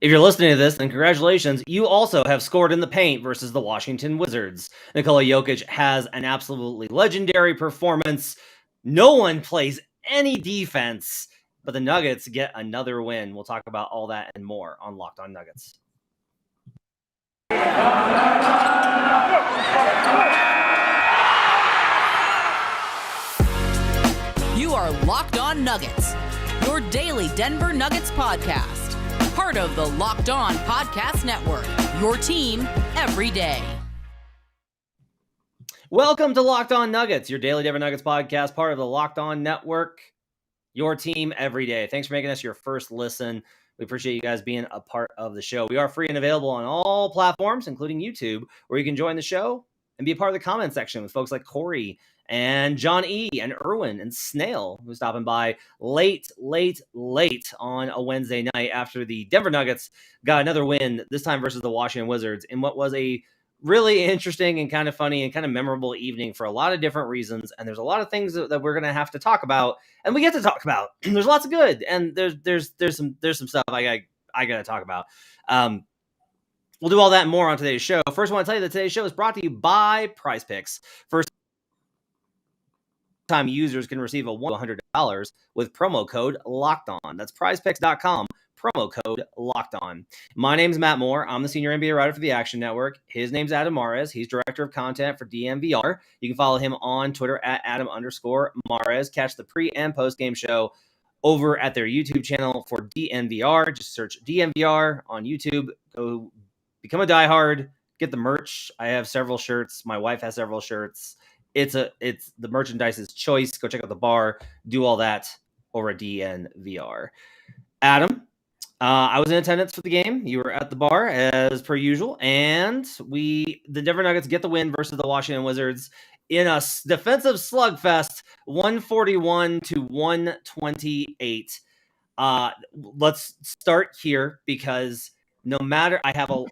If you're listening to this, then congratulations. You also have scored in the paint versus the Washington Wizards. Nikola Jokic has an absolutely legendary performance. No one plays any defense, but the Nuggets get another win. We'll talk about all that and more on Locked On Nuggets. You are Locked On Nuggets, your daily Denver Nuggets podcast. Part of the Locked On Podcast Network, your team every day. Welcome to Locked On Nuggets, your daily Denver Nuggets podcast, part of the Locked On Network, your team every day. Thanks for making us your first listen. We appreciate you guys being a part of the show. We are free and available on all platforms, including YouTube, where you can join the show and be a part of the comment section with folks like Corey and John E. and Erwin and Snail, who's stopping by late on a Wednesday night after the Denver Nuggets got another win, this time versus the Washington Wizards, in what was a really interesting and kind of funny and kind of memorable evening for a lot of different reasons. And there's a lot of things that we're going to have to talk about, and we get to talk about. There's lots of good, and there's some stuff I got to talk about. We'll do all that and more on today's show. First, I want to tell you that today's show is brought to you by PrizePicks. First time users can receive a $100 with promo code LOCKEDON. That's prizepicks.com. Promo code Locked On. My name's Matt Moore. I'm the senior NBA writer for the Action Network. His name's Adam Mares. He's director of content for DNVR. You can follow him on Twitter at Adam_Mares. Catch the pre and post game show over at their YouTube channel for DNVR. Just search DNVR on YouTube. Go become a diehard. Get the merch. I have several shirts. My wife has several shirts. It's the merchandise's choice. Go check out the bar. Do all that over at DNVR. Adam, I was in attendance for the game. You were at the bar as per usual, and the Denver Nuggets get the win versus the Washington Wizards in a defensive slugfest, 141-128. Let's start here because no matter I have a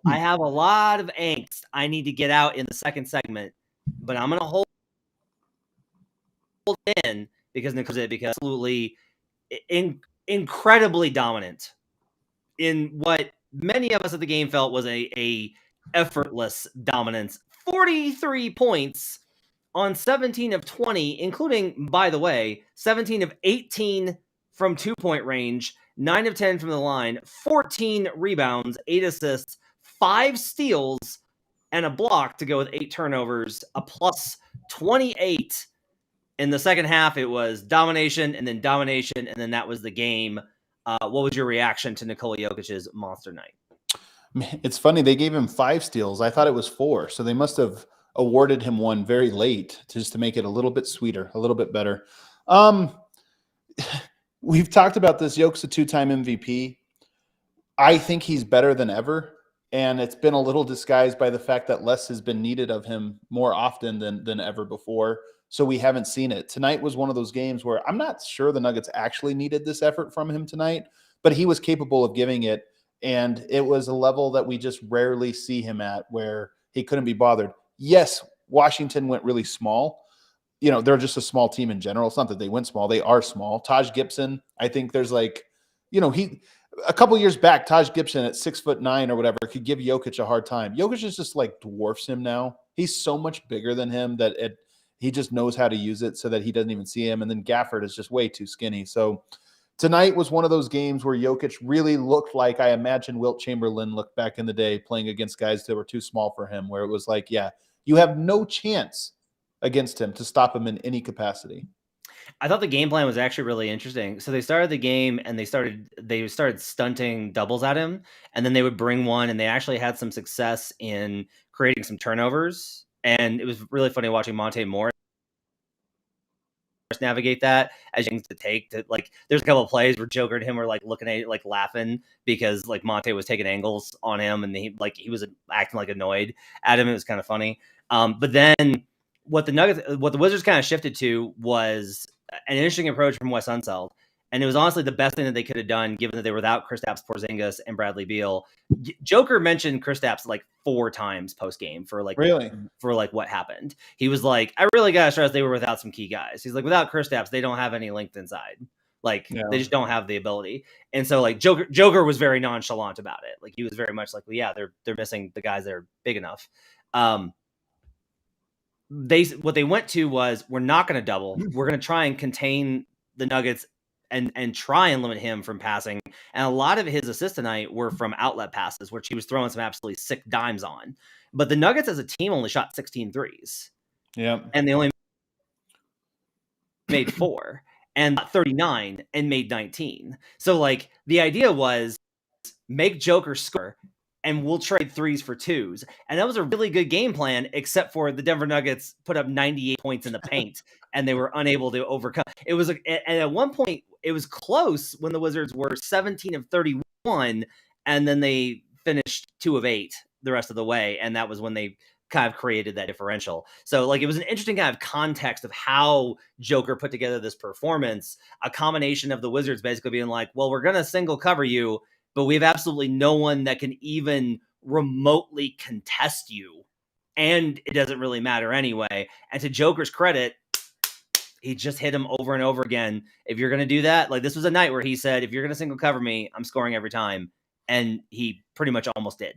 lot of angst I need to get out in the second segment, but I'm gonna hold in because absolutely incredibly dominant in what many of us at the game felt was a effortless dominance. 43 points on 17 of 20, including, by the way, 17 of 18 from 2-point range, 9 of 10 from the line, 14 rebounds, 8 assists, 5 steals, and a block to go with 8 turnovers, a plus 28. In the second half, it was domination, and then that was the game. What was your reaction to Nikola Jokic's monster night? It's funny. They gave him 5 steals. I thought it was 4. So they must have awarded him one very late just to make it a little bit sweeter, a little bit better. We've talked about this. Jokic's a 2-time MVP. I think he's better than ever. And it's been a little disguised by the fact that less has been needed of him more often than ever before. So we haven't seen it. Tonight was one of those games where I'm not sure the Nuggets actually needed this effort from him tonight, but he was capable of giving it. And it was a level that we just rarely see him at where he couldn't be bothered. Yes, Washington went really small. You know, they're just a small team in general. It's not that they went small. They are small. Taj Gibson, I think there's a couple years back, Taj Gibson at 6'9" or whatever could give Jokic a hard time. Jokic just like dwarfs him now. He's so much bigger than him that he just knows how to use it so that he doesn't even see him. And then Gafford is just way too skinny. So tonight was one of those games where Jokic really looked like I imagine Wilt Chamberlain looked back in the day playing against guys that were too small for him, where it was like, yeah, you have no chance against him to stop him in any capacity. I thought the game plan was actually really interesting. So they started the game and they started stunting doubles at him, and then they would bring one, and they actually had some success in creating some turnovers. And it was really funny watching Monte Morris navigate that as things to take to there's a couple of plays where Joker and him were looking at it, laughing because Monte was taking angles on him and he was acting annoyed at him. It was kind of funny. But then what the Wizards kind of shifted to was an interesting approach from Wes Unseld. And it was honestly the best thing that they could have done, given that they were without Kristaps Porzingis and Bradley Beal. Joker mentioned Kristaps 4 times post game for what happened. He was like, I really gotta stress they were without some key guys. He's like, without Kristaps, they don't have any length inside. Like Yeah. they just don't have the ability. And so like Joker was very nonchalant about it. Like he was very much like, well, yeah, they're missing the guys that are big enough. What they went to was, we're not going to double. We're going to try and contain the Nuggets and try and limit him from passing. And a lot of his assists tonight were from outlet passes, which he was throwing some absolutely sick dimes on. But the Nuggets as a team only shot 16 threes. Yeah. And they only made 4 and 39 and made 19. So like the idea was, make Joker score and we'll trade 3s for 2s. And that was a really good game plan, except for the Denver Nuggets put up 98 points in the paint and they were unable to overcome. It was and at one point it was close when the Wizards were 17 of 31 and then they finished 2 of 8 the rest of the way. And that was when they kind of created that differential. So like it was an interesting kind of context of how Joker put together this performance, a combination of the Wizards basically being like, well, we're going to single cover you, but we have absolutely no one that can even remotely contest you. And it doesn't really matter anyway. And to Joker's credit, he just hit him over and over again. If you're going to do that, like this was a night where he said, if you're going to single cover me, I'm scoring every time. And he pretty much almost did.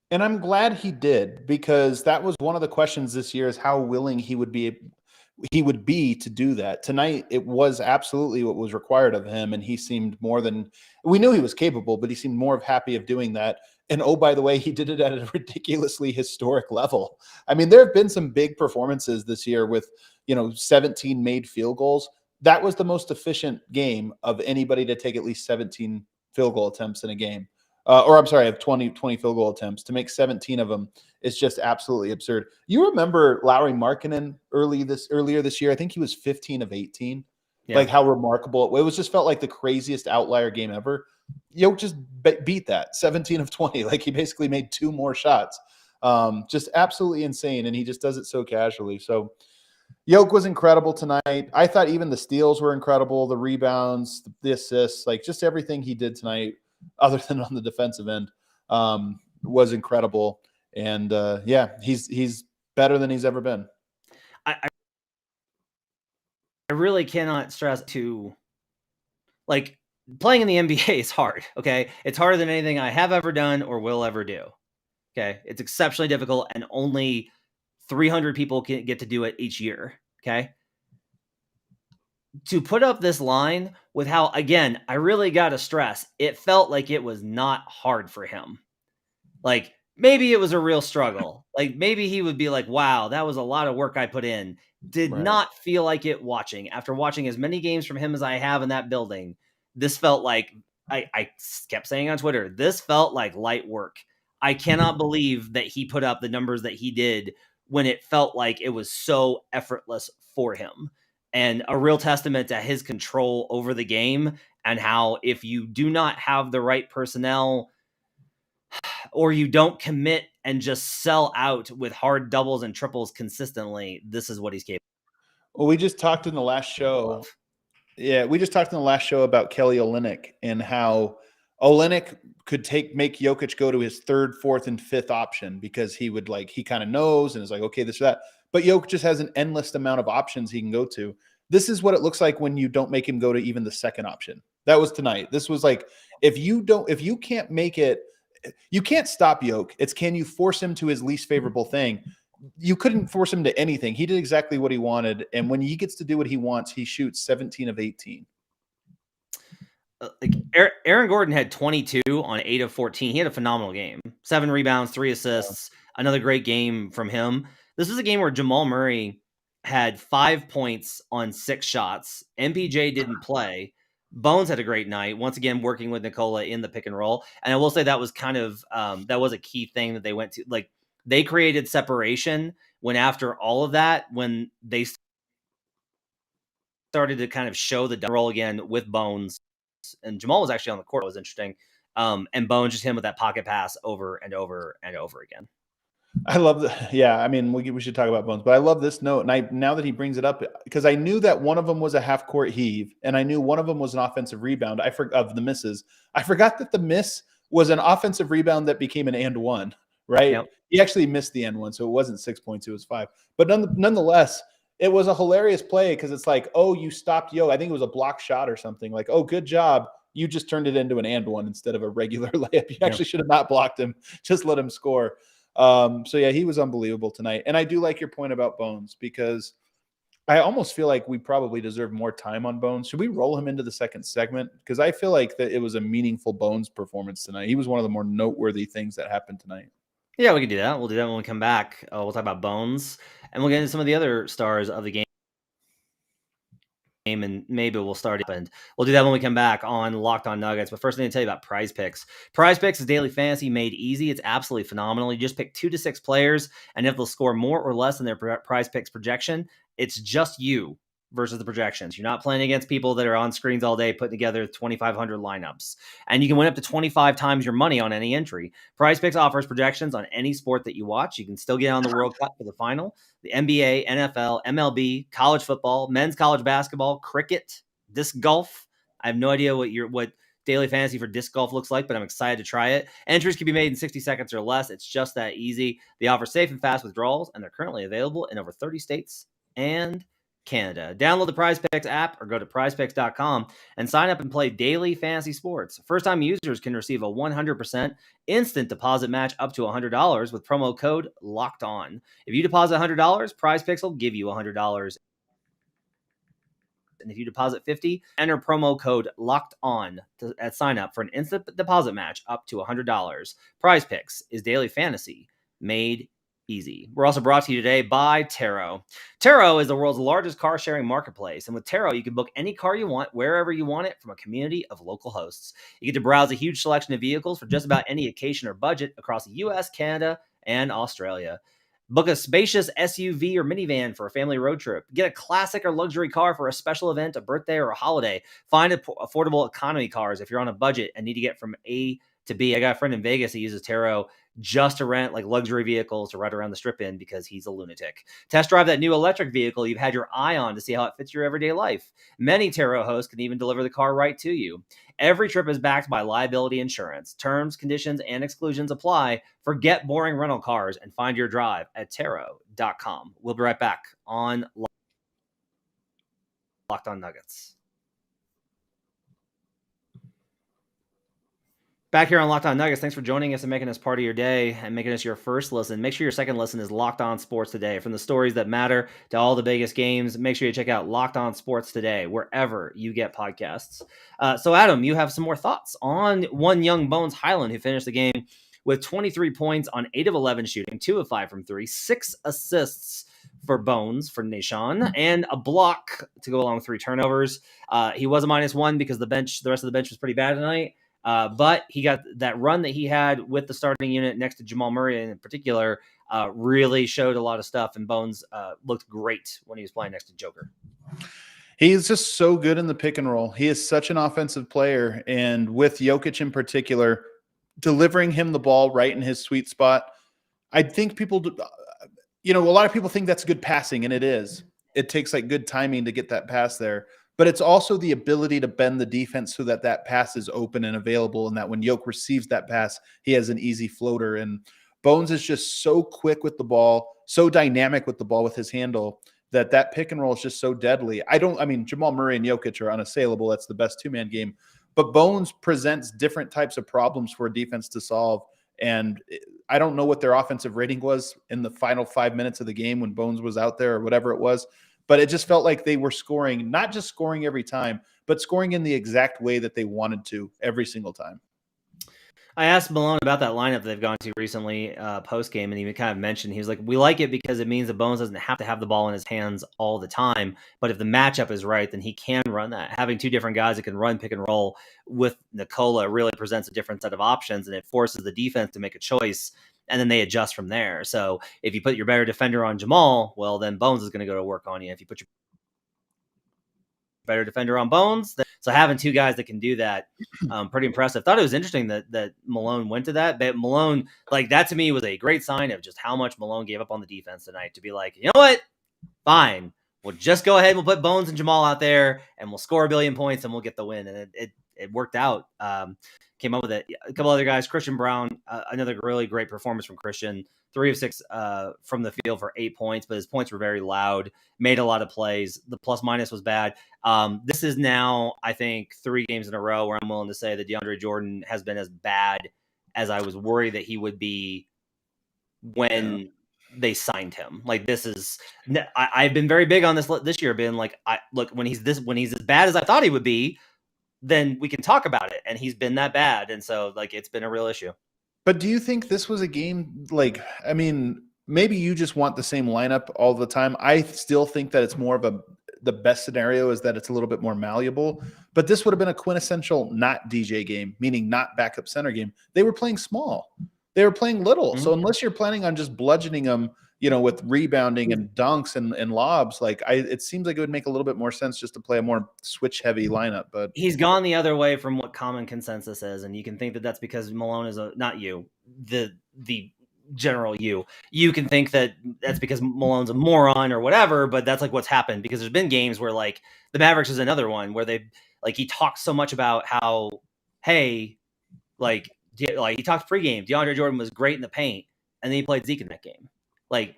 And I'm glad he did, because that was one of the questions this year, is how willing he would be to do that. Tonight, it was absolutely what was required of him, and he seemed more than, we knew he was capable, but he seemed more happy of doing that. And oh, by the way, he did it at a ridiculously historic level. I mean, there have been some big performances this year with, 17 made field goals. That was the most efficient game of anybody to take at least 17 field goal attempts in a game. Of 20 field goal attempts. To make 17 of them is just absolutely absurd. You remember Lauri Markkanen earlier this year? I think he was 15 of 18. Yeah. Like how remarkable it was. Just felt like the craziest outlier game ever. Jokic just beat that 17 of 20. Like he basically made 2 more shots. Just absolutely insane, and he just does it so casually. So Jokic was incredible tonight. I thought even the steals were incredible, the rebounds, the assists, like just everything he did tonight, other than on the defensive end, was incredible. And he's better than he's ever been. I really cannot stress to, like, playing in the NBA is hard. Okay. It's harder than anything I have ever done or will ever do. Okay. It's exceptionally difficult, and only 300 people can get to do it each year. Okay. To put up this line with how, again, I really got to stress, it felt like it was not hard for him. Like maybe it was a real struggle. Like maybe he would be like, wow, that was a lot of work I put in. Did not feel like it watching. After watching as many games from him as I have in that building, this felt like, I kept saying on Twitter, this felt like light work. I cannot believe that he put up the numbers that he did when it felt like it was so effortless for him. And a real testament to his control over the game, and how if you do not have the right personnel, or you don't commit and just sell out with hard doubles and triples consistently, this is what he's capable of. Well, we just talked in the last show. Yeah, we just talked in the last show about Kelly Olynyk and how Olynyk could make Jokic go to his 3rd, 4th, and 5th option, because he kind of knows and is like, okay, this or that. But Jokic just has an endless amount of options he can go to. This is what it looks like when you don't make him go to even the 2nd option. That was tonight. This was like, if you can't make it, you can't stop Jokic. It's, can you force him to his least favorable thing? You couldn't force him to anything. He did exactly what he wanted. And when he gets to do what he wants, he shoots 17 of 18. Like Aaron Gordon had 22 on 8 of 14. He had a phenomenal game. 7 rebounds, 3 assists, another great game from him. This was a game where Jamal Murray had 5 points on 6 shots. MPJ didn't play. Bones had a great night, once again working with Nikola in the pick and roll. And I will say that was kind of that was a key thing that they went to. Like they created separation when, after all of that, when they started to kind of show the roll again with Bones, and Jamal was actually on the court. It was interesting. And Bones just hit him with that pocket pass over and over and over again. I love that. Yeah, I mean, we should talk about Bones, but I love this note. And now that he brings it up, because I knew that one of them was a half-court heave, and I knew one of them was an offensive rebound. Of the misses, I forgot that the miss was an offensive rebound that became an and one. Right? Yep. He actually missed the and one, so it wasn't 6 points; it was 5. But nonetheless, it was a hilarious play because it's like, oh, you stopped Yo. I think it was a block shot or something. Like, oh, good job. You just turned it into an and one instead of a regular layup. You actually should have not blocked him. Just let him score. So yeah, he was unbelievable tonight. And I do like your point about Bones because I almost feel like we probably deserve more time on Bones. Should we roll him into the second segment? Because I feel like that it was a meaningful Bones performance tonight. He was one of the more noteworthy things that happened tonight. Yeah, we can do that. We'll do that when we come back. We'll talk about Bones, and we'll get into some of the other stars of the game. And maybe we'll start it. And we'll do that when we come back on Locked On Nuggets. But first, I need to tell you about PrizePicks. PrizePicks is daily fantasy made easy. It's absolutely phenomenal. You just pick 2 to 6 players, and if they'll score more or less than their PrizePicks projection, it's just you versus the projections. You're not playing against people that are on screens all day putting together 2,500 lineups. And you can win up to 25 times your money on any entry. PrizePicks offers projections on any sport that you watch. You can still get on the World Cup for the final, the NBA, NFL, MLB, college football, men's college basketball, cricket, disc golf. I have no idea what daily fantasy for disc golf looks like, but I'm excited to try it. Entries can be made in 60 seconds or less. It's just that easy. They offer safe and fast withdrawals, and they're currently available in over 30 states and Canada. Download the PrizePicks app or go to prizepicks.com and sign up and play daily fantasy sports. First-time users can receive a 100% instant deposit match up to $100 with promo code LOCKEDON. If you deposit $100, PrizePicks will give you $100. And if you deposit $50, enter promo code LOCKEDON at sign up for an instant deposit match up to $100. PrizePicks is daily fantasy made easy. We're also brought to you today by Taro. Taro is the world's largest car sharing marketplace. And with Taro, you can book any car you want, wherever you want it, from a community of local hosts. You get to browse a huge selection of vehicles for just about any occasion or budget across the US, Canada, and Australia. Book a spacious SUV or minivan for a family road trip. Get a classic or luxury car for a special event, a birthday, or a holiday. Find affordable economy cars if you're on a budget and need to get from A to B. I got a friend in Vegas that uses Taro just to rent like luxury vehicles to ride around the strip in because he's a lunatic. Test drive that new electric vehicle you've had your eye on to see how it fits your everyday life. Many Taro hosts can even deliver the car right to you. Every trip is backed by liability insurance. Terms, conditions, and exclusions apply. Forget boring rental cars and find your drive at Taro.com. We'll be right back on Locked On Nuggets. Back here on Locked On Nuggets, thanks for joining us and making us part of your day and making us your first listen. Make sure your second listen is Locked On Sports Today. From the stories that matter to all the biggest games, make sure you check out Locked On Sports Today, wherever you get podcasts. So, Adam, you have some more thoughts on one young Bones Hyland who finished the game with 23 points on 8 of 11 shooting, 2 of 5 from 3, 6 assists for Bones, for Nishon, and a block to go along with 3 turnovers. He was a -1 because the rest of the bench was pretty bad tonight. But he got that run that he had with the starting unit next to Jamal Murray in particular, really showed a lot of stuff. And Bones looked great when he was playing next to Joker. He's just so good in the pick and roll. He is such an offensive player. And with Jokic in particular, delivering him the ball right in his sweet spot, I think people, a lot of people think that's good passing, and it is. It takes like good timing to get that pass there. But it's also the ability to bend the defense so that that pass is open and available, and that when Jokic receives that pass, he has an easy floater. And Bones is just so quick with the ball, so dynamic with the ball with his handle, that pick and roll is just so deadly. Jamal Murray and Jokic are unassailable. That's the best two-man game. But Bones presents different types of problems for a defense to solve. And I don't know what their offensive rating was in the final 5 minutes of the game when Bones was out there or whatever it was. But it just felt like they were scoring, not just scoring every time, but scoring in the exact way that they wanted to every single time. I asked Malone about that lineup that they've gone to recently post-game, and he kind of mentioned, he was like, we like it because it means that Bones doesn't have to have the ball in his hands all the time, but if the matchup is right, then he can run that. Having 2 different guys that can run pick and roll with Nikola really presents a different set of options, and it forces the defense to make a choice, and then they adjust from there. So if you put your better defender on Jamal, well, then Bones is going to go to work on you. If you put your better defender on Bones, so having 2 guys that can do that, pretty impressive. Thought it was interesting that Malone went to that. But Malone, like, that to me was a great sign of just how much Malone gave up on the defense tonight, to be like, you know what? Fine. We'll just go ahead and we'll put Bones and Jamal out there and we'll score a billion points and we'll get the win. And it worked out. came up with it. A couple other guys, Christian Braun, another really great performance from Christian. 3 of 6 from the field for 8 points, but his points were very loud, made a lot of plays. The plus minus was bad. This is now, I think, 3 games in a row where I'm willing to say that DeAndre Jordan has been as bad as I was worried that he would be when they signed him. Like, this is, I've been very big on this year, being like, look, when he's as bad as I thought he would be, then we can talk about it. And he's been that bad. And so, like, it's been a real issue. But do you think this was a game, like, I mean, maybe you just want the same lineup all the time. I still think that it's more of the best scenario is that it's a little bit more malleable. But this would have been a quintessential not DJ game, meaning not backup center game. They were playing small. They were playing little. Mm-hmm. So unless you're planning on just bludgeoning them, you know, with rebounding and dunks and lobs, like it seems like it would make a little bit more sense just to play a more switch heavy lineup. But he's gone the other way from what common consensus is, and you can think that that's because Malone is not you, the general you can think that that's because Malone's a moron or whatever, but that's like what's happened, because there's been games where, like, the Mavericks is another one where they, like, he talks so much about how, hey, like he talked pregame, DeAndre Jordan was great in the paint, and then he played Zeke in that game. Like,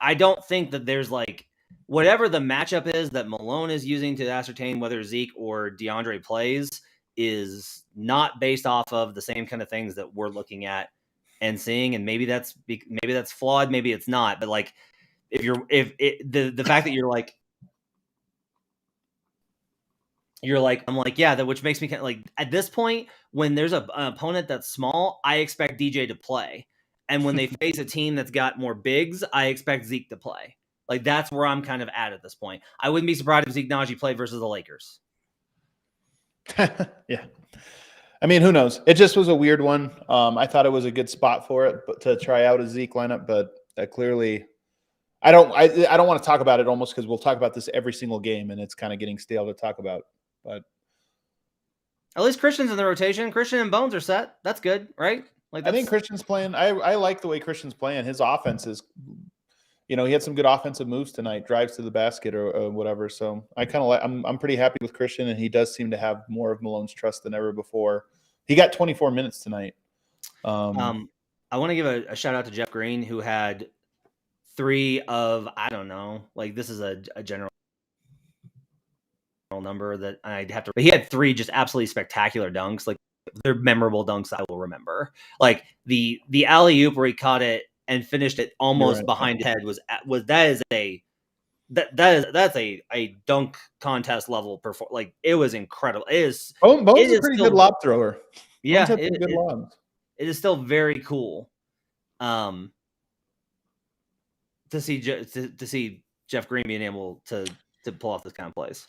I don't think that there's, like, whatever the matchup is that Malone is using to ascertain whether Zeke or DeAndre plays is not based off of the same kind of things that we're looking at and seeing. And maybe that's flawed, maybe it's not. But, like, the fact that you're like, I'm like, yeah, that, which makes me kind of like, at this point, when there's an opponent that's small, I expect DJ to play. And when they face a team that's got more bigs, I expect Zeke to play. Like, that's where I'm kind of at this point. I wouldn't be surprised if Zeke Naji played versus the Lakers. Yeah. I mean, who knows? It just was a weird one. I thought it was a good spot for it, but to try out a Zeke lineup, but clearly I don't want to talk about it, almost, because we'll talk about this every single game and it's kind of getting stale to talk about. But at least Christian's in the rotation. Christian and Bones are set. That's good, right? Like, I think Christian's playing. I like the way Christian's playing. His offense is, you know, he had some good offensive moves tonight, drives to the basket or whatever. So I kind of like. I'm pretty happy with Christian, and he does seem to have more of Malone's trust than ever before. He got 24 minutes tonight. I want to give a shout out to Jeff Green, who had 3 of, I don't know, like, this is a general number that I'd have to. But he had 3 just absolutely spectacular dunks. Like, they're memorable dunks I will remember. Like, the alley oop where he caught it and finished it almost behind his head that's a dunk contest level performance. Like, it was incredible. Bones is a pretty good lob thrower. Yeah, good lobs. It is still very cool. To see Jeff Green being able to pull off this kind of plays.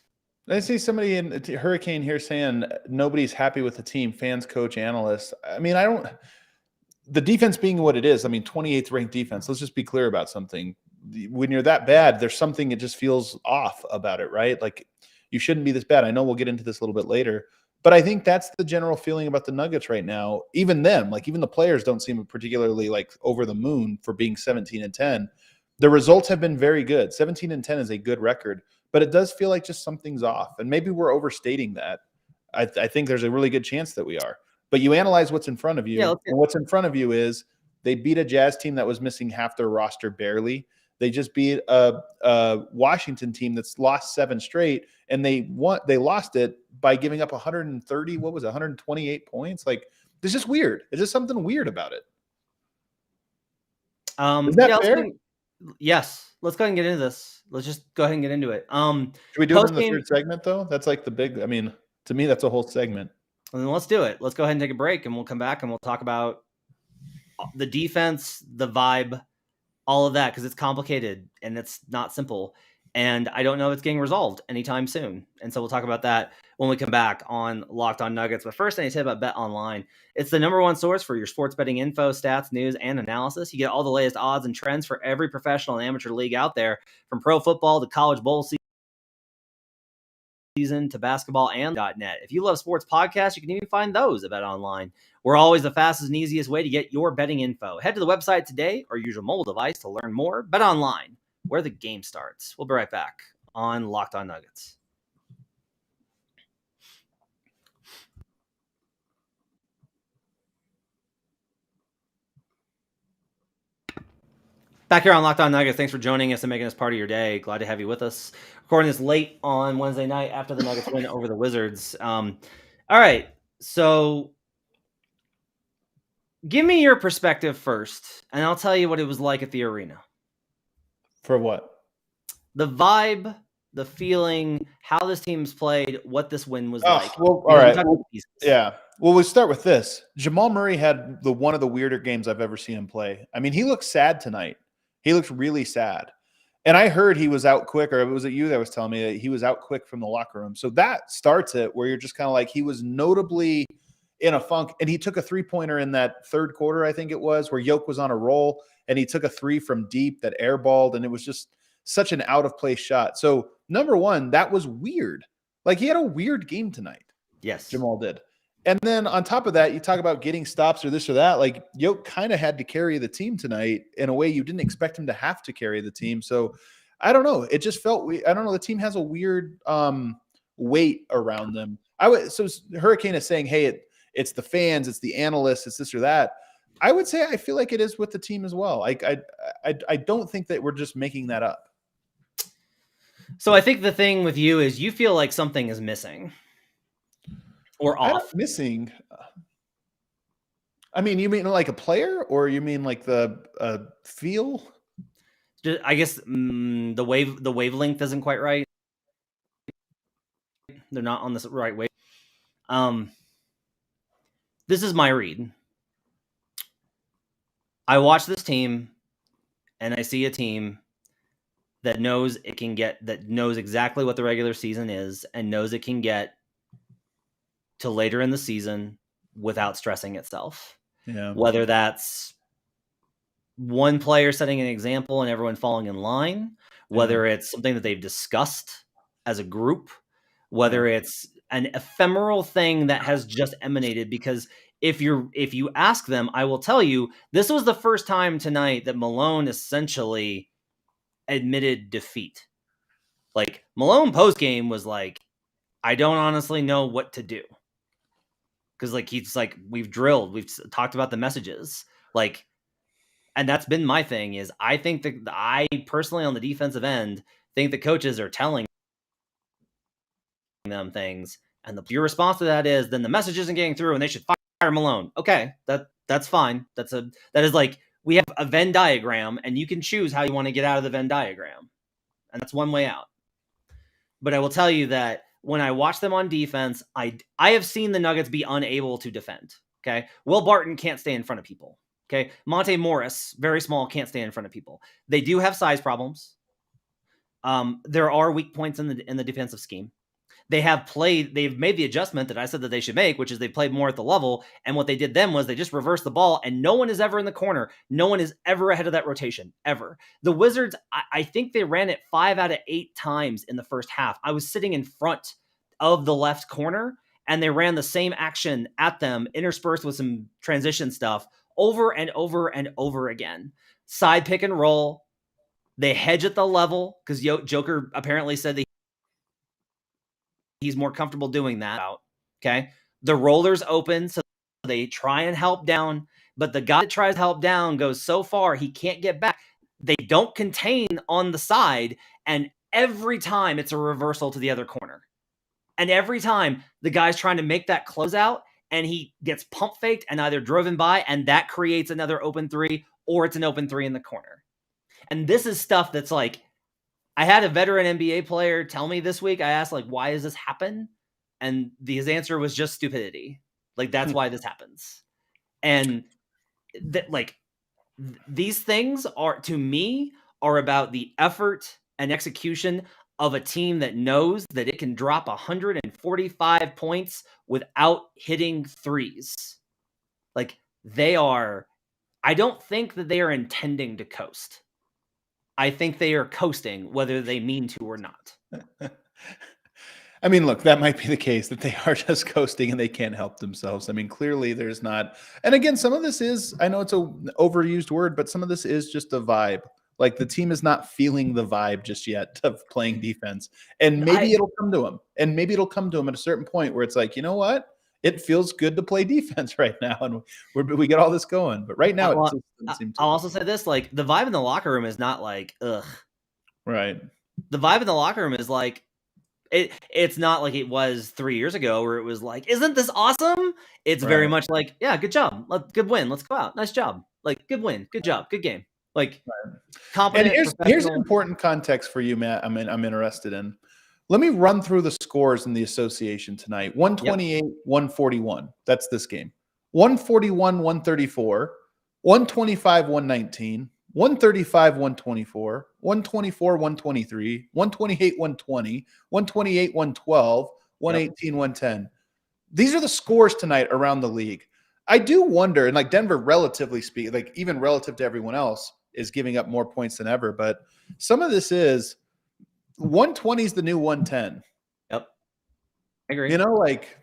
I see somebody in Hurricane here saying nobody's happy with the team, fans, coach, analysts. I mean, the defense being what it is, I mean, 28th ranked defense. Let's just be clear about something. When you're that bad, there's something that just feels off about it, right? Like, you shouldn't be this bad. I know we'll get into this a little bit later, but I think that's the general feeling about the Nuggets right now. Even them, like, even the players don't seem particularly, like, over the moon for being 17-10. The results have been very good. 17-10 is a good record, but it does feel like just something's off. And maybe we're overstating that. I think there's a really good chance that we are. But you analyze what's in front of you, and what's in front of you is they beat a Jazz team that was missing half their roster barely. They just beat a Washington team that's lost 7 straight, and they lost it by giving up 128 points. Like, it's just weird. It's just something weird about it. Is that fair? Yes. Let's go ahead and get into this. Let's just go ahead and get into it. Should we do it in the third segment, though? That's like the big – I mean, to me, that's a whole segment. And then let's do it. Let's go ahead and take a break, and we'll come back and we'll talk about the defense, the vibe, all of that, because it's complicated and it's not simple. And I don't know if it's getting resolved anytime soon. And so we'll talk about that when we come back on Locked On Nuggets. But first, I need to say about BetOnline. It's the #1 source for your sports betting info, stats, news, and analysis. You get all the latest odds and trends for every professional and amateur league out there, from pro football to college bowl season to basketball and .net. If you love sports podcasts, you can even find those at BetOnline. We're always the fastest and easiest way to get your betting info. Head to the website today or use your mobile device to learn more. BetOnline, where the game starts. We'll be right back on Locked On Nuggets. Back here on Locked On Nuggets, thanks for joining us and making us part of your day. Glad to have you with us. Recording this late on Wednesday night after the Nuggets win over the Wizards. All right, so give me your perspective first, and I'll tell you what it was like at the arena. For what? The vibe, the feeling, how this team's played, what this win was like. Well, all right. Yeah. Well, we'll start with this. Jamal Murray had one of the weirder games I've ever seen him play. I mean, he looked sad tonight. He looked really sad. And I heard he was out quick, or was it you that was telling me that he was out quick from the locker room? So that starts it where you're just kind of like, he was notably in a funk, and he took a three-pointer in that third quarter, I think it was, where Jokic was on a roll, and he took a three from deep that airballed, and it was just such an out-of-place shot. So, number one, that was weird. Like, he had a weird game tonight. Yes. Jamal did. And then on top of that, you talk about getting stops or this or that. Like, Jokic kind of had to carry the team tonight in a way you didn't expect him to have to carry the team. So, I don't know. It just felt I don't know. The team has a weird weight around them. So Hurricane is saying, hey, it's the fans, it's the analysts, it's this or that. I would say I feel like it is with the team as well. I don't think that we're just making that up. So I think the thing with you is you feel like something is missing or off. Missing. I mean, you mean like a player, or you mean like the feel? I guess the wavelength isn't quite right. They're not on the right wave. This is my read. I watch this team, and I see a team that knows knows exactly what the regular season is, and knows it can get to later in the season without stressing itself. Yeah. Whether that's one player setting an example and everyone falling in line, whether it's something that they've discussed as a group, whether it's an ephemeral thing that has just emanated. Because if you ask them, I will tell you, this was the first time tonight that Malone essentially admitted defeat. Like, Malone post-game was like, I don't honestly know what to do. Because like, he's like, we've drilled, we've talked about the messages. Like, and that's been my thing, is I think that I personally on the defensive end think the coaches are telling them things, and your response to that is then the message isn't getting through and they should fire Malone. Okay, that's fine. That is like, we have a Venn diagram and you can choose how you want to get out of the Venn diagram, and that's one way out. But I will tell you that when I watch them on defense, I have seen the Nuggets be unable to defend. Okay, Will Barton can't stay in front of people. Okay, Monte Morris, very small, can't stay in front of people. They do have size problems. There are weak points in the defensive scheme. They've made the adjustment that I said that they should make, which is they played more at the level. And what they did then was they just reversed the ball, and no one is ever in the corner. No one is ever ahead of that rotation, ever. The Wizards, I think they ran it 5 out of 8 times in the first half. I was sitting in front of the left corner, and they ran the same action at them, interspersed with some transition stuff, over and over and over again. Side pick and roll. They hedge at the level because Joker apparently said that he's more comfortable doing that. Okay. The roller's open, so they try and help down, but the guy that tries to help down goes so far he can't get back. They don't contain on the side, and every time it's a reversal to the other corner. And every time the guy's trying to make that closeout, and he gets pump faked and either driven by, and that creates another open three, or it's an open three in the corner. And this is stuff that's like, I had a veteran NBA player tell me this week, I asked, like, why does this happen? And his answer was just stupidity. Like, that's why this happens. And these things are, to me, are about the effort and execution of a team that knows that it can drop 145 points without hitting threes. Like, I don't think that they are intending to coast. I think they are coasting, whether they mean to or not. I mean, look, that might be the case, that they are just coasting and they can't help themselves. I mean, clearly there's not. And again, some of this is, I know it's an overused word, but some of this is just a vibe. Like, the team is not feeling the vibe just yet of playing defense. And maybe it'll come to them. And maybe it'll come to them at a certain point where it's like, you know what? it feels good to play defense right now, and we get all this going. But right now, it doesn't seem to. I'll also say this: like the vibe in the locker room is not like ugh. Right. The vibe in the locker room is like it's not like it was 3 years ago where it was like, isn't this awesome? It's very much like, yeah, good job, good win, let's go out, nice job, like good win, good job, good game, like confident. And here's an important context for you, Matt. I'm interested in. Let me run through the scores in the association tonight. 128, 141. That's this game. 141, 134, 125, 119, 135, 124, 124, 123, 128, 120, 128, 112, 118, 110. These are the scores tonight around the league. I do wonder, and like Denver, relatively speaking, like even relative to everyone else, is giving up more points than ever. But some of this is 120 is the new 110. Yep. I agree. You know, like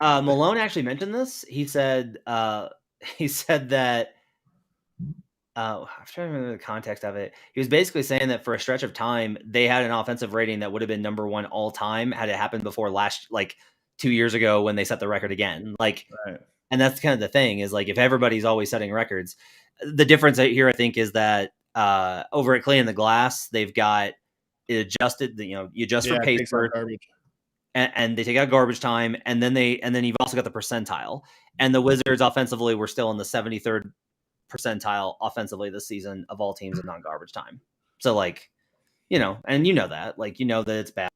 Malone actually mentioned this. He said that I'm trying to remember the context of it. He was basically saying that for a stretch of time, they had an offensive rating that would have been number one all time had it happened before like 2 years ago when they set the record again. Like, and that's kind of the thing is like, if everybody's always setting records, the difference here, I think, is that over at Cleaning the Glass, they've got it adjusted, you adjust for pace and they take out garbage time. And then you've also got the percentile, and the Wizards offensively were still in the 73rd percentile offensively this season of all teams in non-garbage time. So like, and that, like, that it's bad.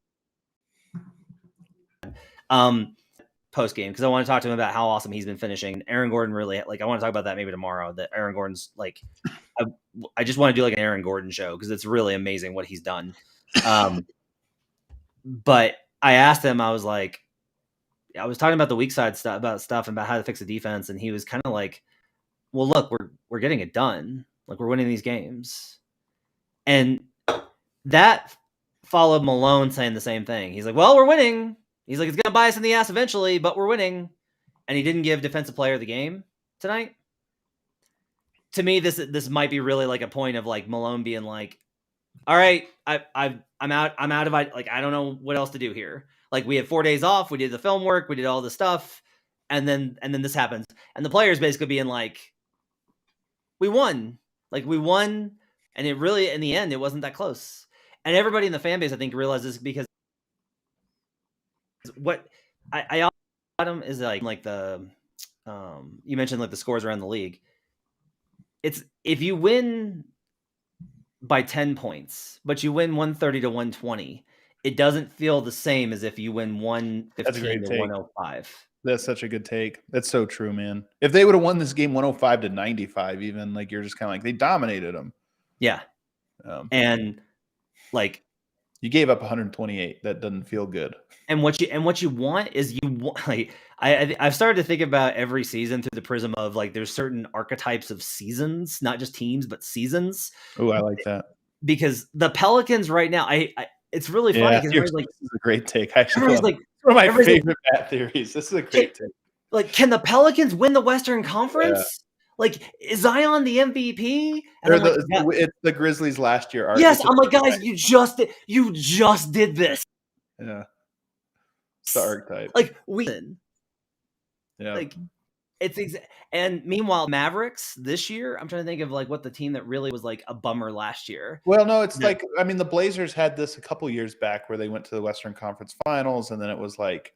Post game, because I want to talk to him about how awesome he's been finishing. Aaron Gordon really, like, I want to talk about that maybe tomorrow. That Aaron Gordon's like, I just want to do like an Aaron Gordon show because it's really amazing what he's done. But I asked him, I was like, I was talking about the weak side stuff, about how to fix the defense, and he was kind of like, well, look, we're getting it done. Like, we're winning these games. And that followed Malone saying the same thing. He's like, well, we're winning. He's like, it's going to bite us in the ass eventually, but we're winning. And he didn't give defensive player of the game tonight. To me, this might be really like a point of like Malone being like, all right, I'm out of it. Like, I don't know what else to do here. Like, we had 4 days off. We did the film work. We did all this stuff. And then this happens. And the players basically being like, we won. Like, we won. And it really, in the end, it wasn't that close. And everybody in the fan base, I think, realizes because what I got him is like the you mentioned like the scores around the league. It's if you win by 10 points, but you win 130 to 120, it doesn't feel the same as if you win 115 to 105. That's such a good take. That's so true, man. If they would have won this game 105 to 95, even, like, you're just kind of like, they dominated them. Yeah. And like, you gave up 128. That doesn't feel good. And what you want is like, I've started to think about every season through the prism of like, there's certain archetypes of seasons, not just teams, but seasons. Oh, I like that. Because the Pelicans right now, it's really funny. Yeah, this is a great take. Actually, like, one of my favorite bat theories. This is a great take. Like, can the Pelicans win the Western Conference? Yeah. Like, is Zion the MVP? It's the Grizzlies last year. Yes, I'm like, guys, you just did this. Yeah, it's the archetype. Like, yeah, like it's and meanwhile, Mavericks this year, I'm trying to think of like what the team that really was like a bummer last year. Well, no, it's like, I mean, the Blazers had this a couple years back where they went to the Western Conference Finals, and then it was like,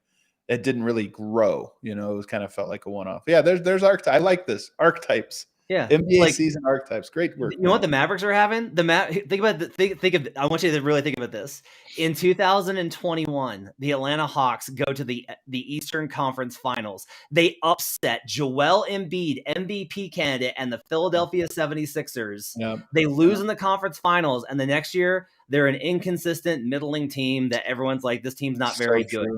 it didn't really grow, it was kind of felt like a one-off. Yeah, there's archetypes. I like this, archetypes. Yeah, NBA season archetypes. Great work. You know what the Mavericks are having? Think of. I want you to really think about this. In 2021, the Atlanta Hawks go to the Eastern Conference Finals. They upset Joel Embiid, MVP candidate, and the Philadelphia 76ers. Yep. They lose in the conference finals, and the next year they're an inconsistent, middling team that everyone's like, this team's not very good.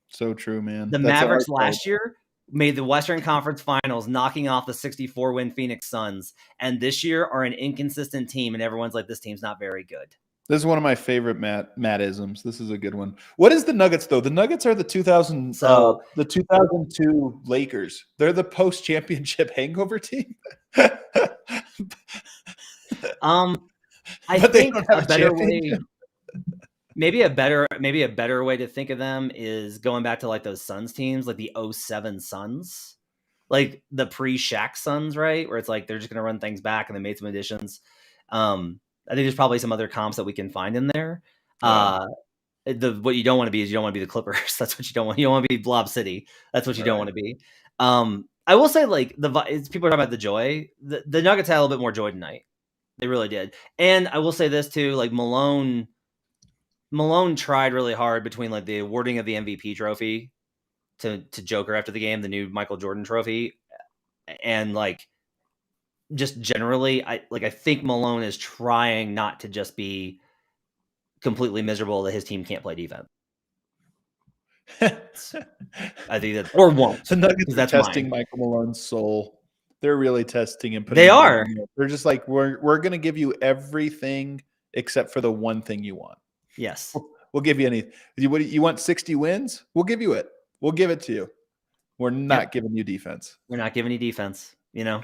So true, man. The Mavericks last year made the Western Conference Finals, knocking off the 64-win Phoenix Suns, and this year are an inconsistent team, and everyone's like, this team's not very good. This is one of my favorite Matt-isms. This is a good one. What is the Nuggets, though? The Nuggets are the 2002 Lakers. They're the post-championship hangover team. I think a better way. maybe a better way to think of them is going back to like those Suns teams, like the 07 Suns, like the pre-Shaq Suns, right? Where it's like they're just going to run things back and they made some additions. I think there's probably some other comps that we can find in there. Yeah. What you don't want to be is you don't want to be the Clippers. That's what you don't want. You don't want to be Blob City. That's what you don't want to be. I will say, like, people are talking about the joy. The Nuggets had a little bit more joy tonight. They really did. And I will say this too, like Malone tried really hard between like the awarding of the MVP trophy to Joker after the game, the new Michael Jordan trophy, and like just generally, I think Malone is trying not to just be completely miserable that his team can't play defense. I think that, or won't. The Nuggets that's are testing mine. Michael Malone's soul. They're really testing him. They are. They're just like, we're going to give you everything except for the one thing you want. Yes. We'll give you anything. You want 60 wins? We'll give you it. We'll give it to you. We're not giving you defense. We're not giving you defense, you know?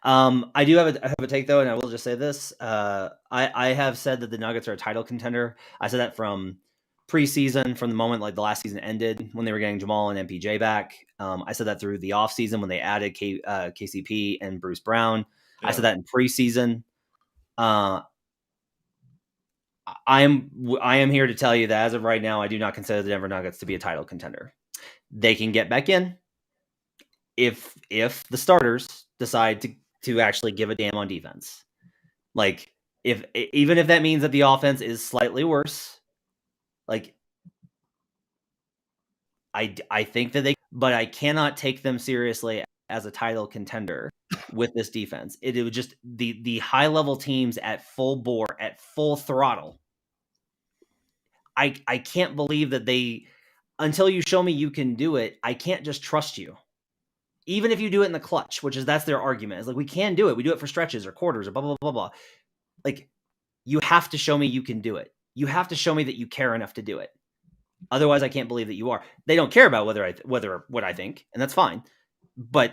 I do have a take though, and I will just say this. I have said that the Nuggets are a title contender. I said that from preseason, from the moment like the last season ended when they were getting Jamal and MPJ back. I said that through the offseason when they added KCP and Bruce Brown. Yeah. I said that in preseason. I am here to tell you that as of right now, I do not consider the Denver Nuggets to be a title contender. They can get back in if the starters decide to actually give a damn on defense. Like even if that means that the offense is slightly worse, like I think that they, but I cannot take them seriously as a title contender with this defense. It would just the high level teams at full bore, at full throttle. I can't believe that they, until you show me you can do it, I can't just trust you. Even if you do it in the clutch, that's their argument. It's like, we can do it. We do it for stretches or quarters or blah, blah, blah, blah. Like, you have to show me you can do it. You have to show me that you care enough to do it. Otherwise, I can't believe that you are. They don't care about what I think, and that's fine. But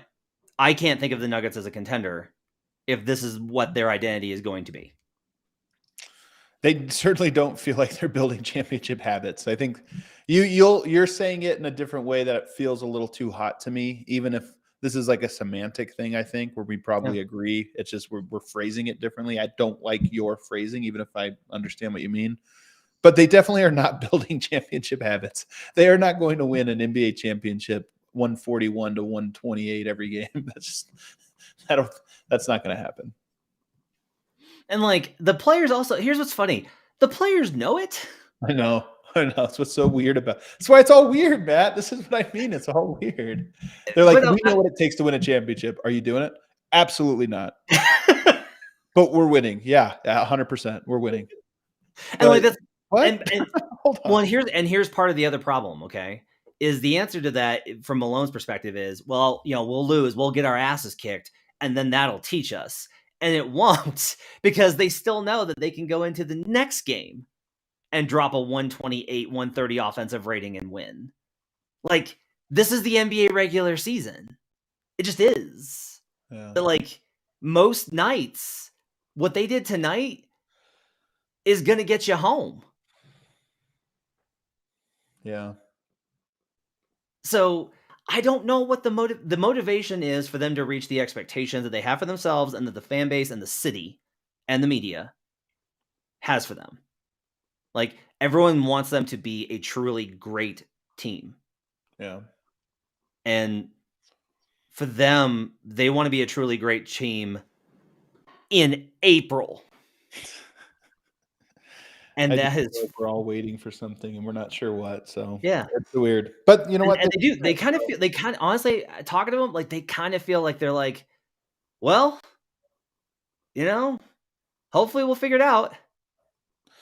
I can't think of the Nuggets as a contender if this is what their identity is going to be. They certainly don't feel like they're building championship habits. I think you're saying it in a different way that it feels a little too hot to me, even if this is like a semantic thing, I think, where we probably agree. It's just we're phrasing it differently. I don't like your phrasing, even if I understand what you mean. But they definitely are not building championship habits. They are not going to win an NBA championship 141 to 128 every game. That's not going to happen. And like the players also, here's what's funny. The players know it. I know. That's what's so weird about it. That's why it's all weird, Matt. This is what I mean. It's all weird. They're like, we know what it takes to win a championship. Are you doing it? Absolutely not. But we're winning. Yeah, 100%. We're winning. And like that's what? And hold on. Well, here's part of the other problem, okay? Is the answer to that from Malone's perspective is, well, we'll lose, we'll get our asses kicked, and then that'll teach us. And it won't, because they still know that they can go into the next game and drop a 128, 130 offensive rating and win. Like, this is the NBA regular season. It just is. Yeah. But like, most nights, what they did tonight is going to get you home. Yeah. So I don't know what the motivation is for them to reach the expectations that they have for themselves and that the fan base and the city and the media has for them. Like, everyone wants them to be a truly great team. Yeah. And for them, they want to be a truly great team in April. And that is, like we're all waiting for something and we're not sure what. So yeah, it's honestly, but you know what? And they do. They kind of feel, honestly, talking to them, like they kind of feel like they're like, well, hopefully we'll figure it out.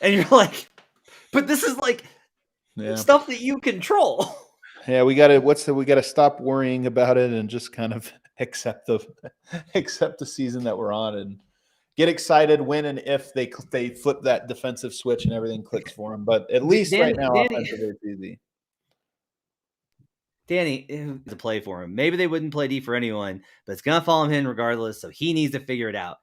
And you're like, but this is like stuff that you control. Yeah, we gotta stop worrying about it and just kind of accept the season that we're on and get excited when and if they flip that defensive switch and everything clicks for them. But at least right now, offensively, it's easy. Danny, to play for him. Maybe they wouldn't play D for anyone, but it's gonna follow him regardless. So he needs to figure it out.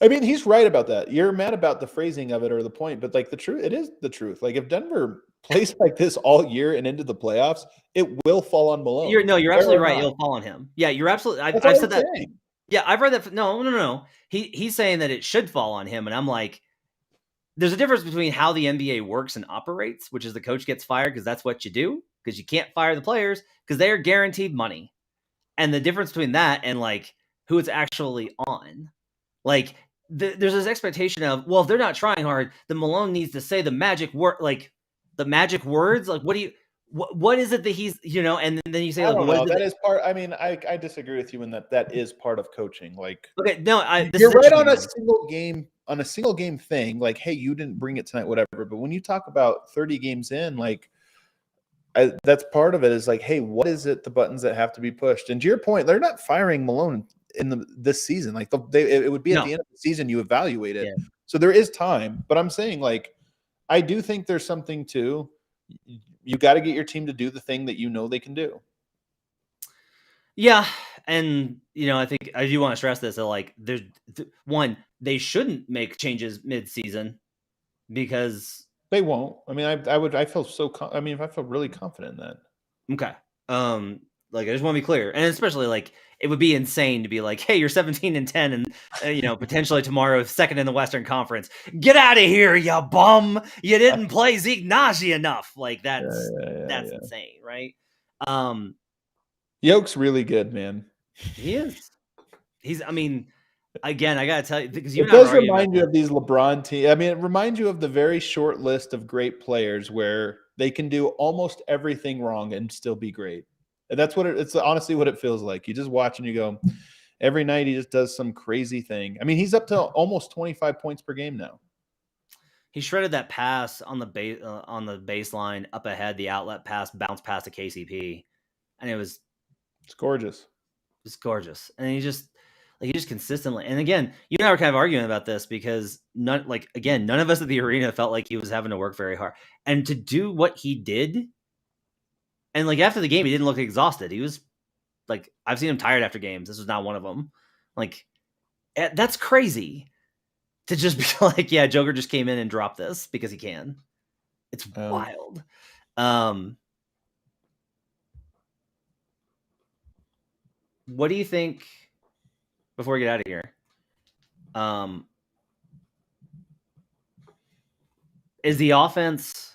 I mean, he's right about that. You're mad about the phrasing of it or the point, but like the truth, it is the truth. Like if Denver plays like this all year and into the playoffs, it will fall on Malone. You're absolutely right. It'll fall on him. Yeah, you're absolutely. I've said that. Saying. Yeah, I've read that. No. He's saying that it should fall on him, and I'm like, there's a difference between how the NBA works and operates, which is the coach gets fired because that's what you do, because you can't fire the players because they are guaranteed money, and the difference between that and like who it's actually on, like there's this expectation of, well, if they're not trying hard, then Malone needs to say the magic word, like the magic words. Like, what is it that he's, and then you say, like, what that is part. I mean, I disagree with you in that is part of coaching. Like, okay, no, you're right on a single game thing. Like, hey, you didn't bring it tonight, whatever. But when you talk about 30 games in, like, that's part of it. Is like, hey, what is it? The buttons that have to be pushed. And to your point, they're not firing Malone in this season. Like, it would be at the end of the season you evaluate it. Yeah. So there is time. But I'm saying, like, I do think there's something to. You got to get your team to do the thing that they can do. Yeah, and I think I do want to stress this. That like, there's one, they shouldn't make changes mid-season because they won't. I mean, I feel I feel really confident in that. Okay. Like, I just want to be clear, and especially like it would be insane to be like, hey, you're 17-10, and potentially tomorrow second in the Western Conference. Get out of here, you bum! You didn't play Zeke Naji enough. Like that's insane, right? Yoke's really good, man. He is. I mean, again, I gotta tell you, because it does remind you of these LeBron teams. I mean, it reminds you of the very short list of great players where they can do almost everything wrong and still be great. And that's what it's honestly what it feels like. You just watch and you go, every night he just does some crazy thing. I mean, he's up to almost 25 points per game now. He shredded that pass on the baseline up ahead, the outlet pass, bounce pass to KCP, and it's gorgeous. It's gorgeous, and he just consistently. And again, you and I were kind of arguing about this because none of us at the arena felt like he was having to work very hard, and to do what he did. And like after the game, he didn't look exhausted. He was like, I've seen him tired after games. This was not one of them. Like, that's crazy to just be like, yeah, Joker just came in and dropped this because he can. It's wild. What do you think, before we get out of here, is the offense...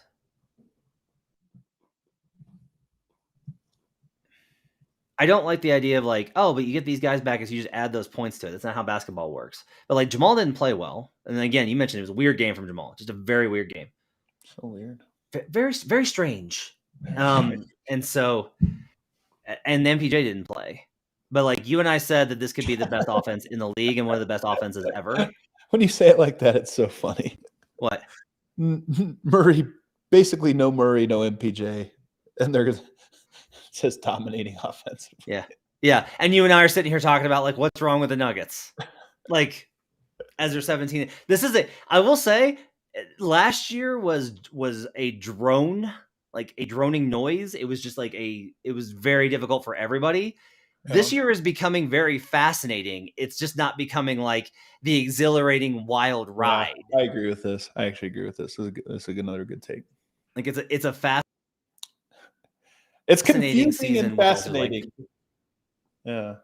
I don't like the idea of like, oh, but you get these guys back as you just add those points to it. That's not how basketball works. But like, Jamal didn't play well. And then again, you mentioned it was a weird game from Jamal. Just a very weird game. So weird. Very, very strange. And so, and MPJ didn't play. But like, you and I said that this could be the best offense in the league and one of the best offenses ever. When you say it like that, it's so funny. What? Murray, basically no Murray, no MPJ. And they're just dominating offense. Yeah. And you and I are sitting here talking about like, what's wrong with the Nuggets? Like, as they're 17. This is it. I will say, last year was a drone, like a droning noise. It was just like it was very difficult for everybody. Yeah. This year is becoming very fascinating. It's just not becoming like the exhilarating wild ride. Yeah, I agree with this. I actually agree with this. This is another good take. Like it's a fast. It's confusing and fascinating. Yeah.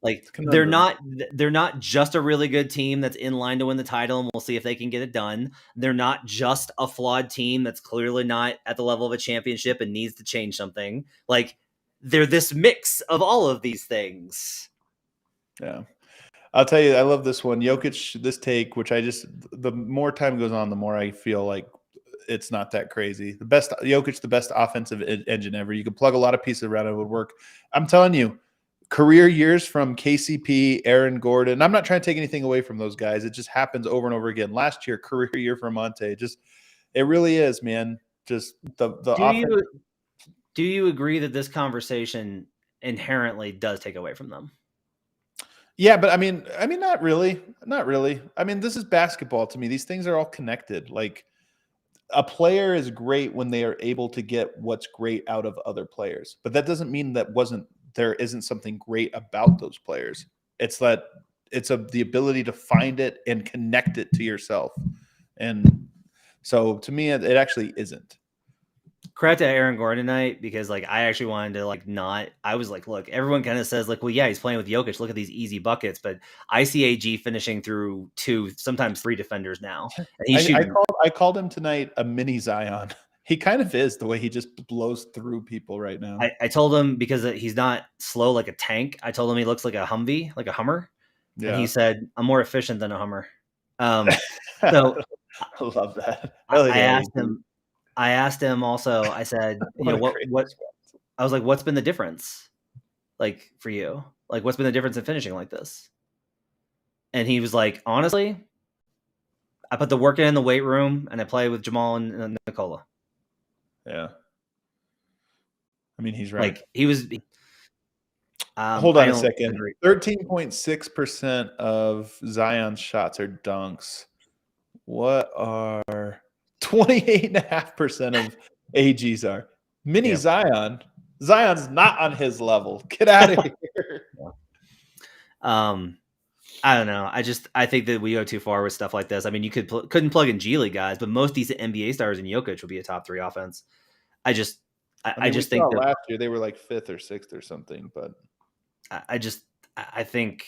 Like they're not just a really good team that's in line to win the title, and we'll see if they can get it done. They're not just a flawed team that's clearly not at the level of a championship and needs to change something. Like they're this mix of all of these things. Yeah. I'll tell you, I love this one. Jokic, this take, which the more time goes on, the more I feel like it's not that crazy. Jokic, the best offensive engine ever. You could plug a lot of pieces around it, would work. I'm telling you, career years from KCP, Aaron Gordon. I'm not trying to take anything away from those guys. It just happens over and over again. Last year, career year for Monte. It really is, man. Just the offense. Do you agree that this conversation inherently does take away from them? Yeah, but I mean, not really. Not really. I mean, this is basketball to me. These things are all connected. Like, a player is great when they are able to get what's great out of other players. But that doesn't mean there isn't something great about those players. It's that the ability to find it and connect it to yourself. And so to me, it actually isn't. Credit to Aaron Gordon tonight, because like I actually wanted to like not. I was like, look, everyone kind of says like, well, yeah, he's playing with Jokic. Look at these easy buckets, but I see AG finishing through 2, sometimes 3 defenders now. And he's shooting. I called him tonight a mini Zion. He kind of is, the way he just blows through people right now. I told him, because he's not slow like a tank, I told him he looks like a Humvee, like a Hummer. Yeah. And he said, I'm more efficient than a Hummer. So I love that. I asked him also, I said, you know, what I was like, what's been the difference like for you? Like, what's been the difference in finishing like this? And he was like, honestly, I put the work in the weight room and I play with Jamal and Nikola. Yeah. I mean, he's right. Like he was. Hold on a second. 13.6% of Zion's shots are dunks. What are 28.5% of AG's are? Mini Zion. Zion's not on his level. Get out of here. I don't know. I think that we go too far with stuff like this. I mean, you couldn't plug in G League guys, but most decent NBA stars in Jokic would be a top 3 offense. I just think that last year they were like 5th or 6th or something, but I think,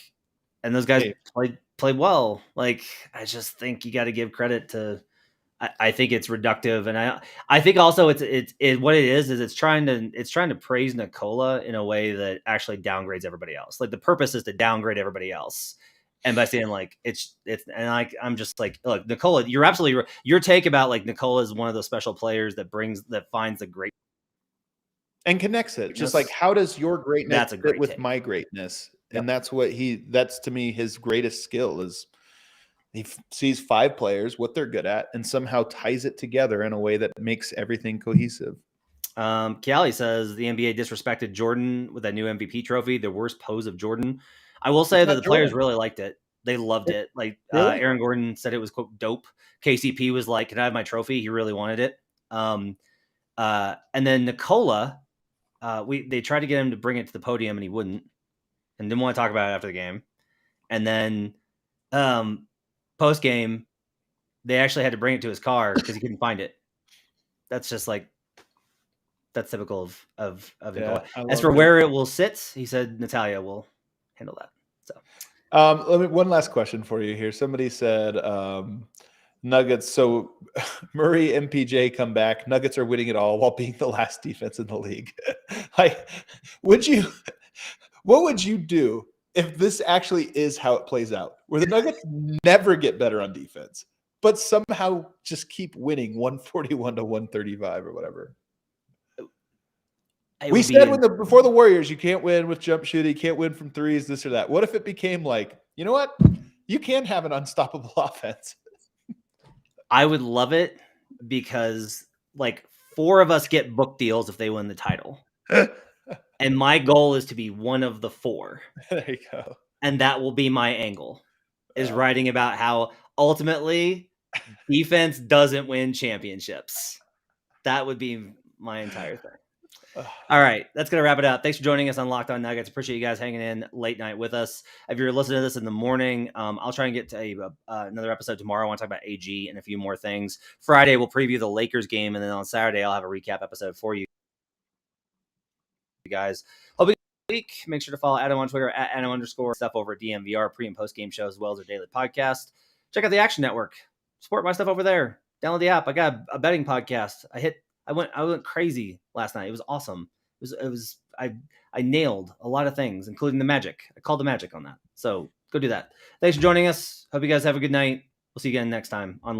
and those guys played well. Like, I just think you got to give credit to. I think it's reductive, and I think also it's what it is it's trying to praise Nikola in a way that actually downgrades everybody else. Like the purpose is to downgrade everybody else, and by saying like it's and like I'm just like, look, Nikola, you're absolutely right. Your take about like Nikola is one of those special players that finds the great and connects it. Just like, how does your greatness fit with my greatness? Yep. And that's to me his greatest skill is. He sees 5 players, what they're good at, and somehow ties it together in a way that makes everything cohesive. Kiali says the NBA disrespected Jordan with that new MVP trophy, the worst pose of Jordan. I will say that the players really liked it. They loved it. Like really? Aaron Gordon said it was quote dope. KCP was like, "Can I have my trophy?" He really wanted it. And then Nikola, they tried to get him to bring it to the podium, and he wouldn't, and didn't want to talk about it after the game. And then, post game, they actually had to bring it to his car because he couldn't find it. That's just like that's typical of Nikola. As for where it will sit, he said Natalia will handle that. So, one last question for you here. Somebody said Nuggets. So Murray, MPJ come back. Nuggets are winning it all while being the last defense in the league. Like, what would you do if this actually is how it plays out, where the Nuggets never get better on defense, but somehow just keep winning 141 to 135 or whatever? We said before the Warriors, you can't win with jump shooting, you can't win from threes, this or that. What if it became like, you know what? You can have an unstoppable offense. I would love it because like 4 of us get book deals if they win the title. And my goal is to be one of the 4. There you go. And that will be my angle, is writing about how ultimately defense doesn't win championships. That would be my entire thing. All right, that's going to wrap it up. Thanks for joining us on Locked On Nuggets. Appreciate you guys hanging in late night with us. If you're listening to this in the morning, I'll try and get to another episode tomorrow. I want to talk about AG and a few more things. Friday, we'll preview the Lakers game, and then on Saturday, I'll have a recap episode for you guys. Hope you week. Make sure to follow Adam on Twitter at Adam_ stuff over at DMVR, pre and post game shows, as well as our daily podcast. Check out the Action Network. Support my stuff over there. Download the app. I got a betting podcast. I went crazy last night. It was awesome. I nailed a lot of things, including the magic. I called the magic on that. So go do that. Thanks for joining us. Hope you guys have a good night. We'll see you again next time on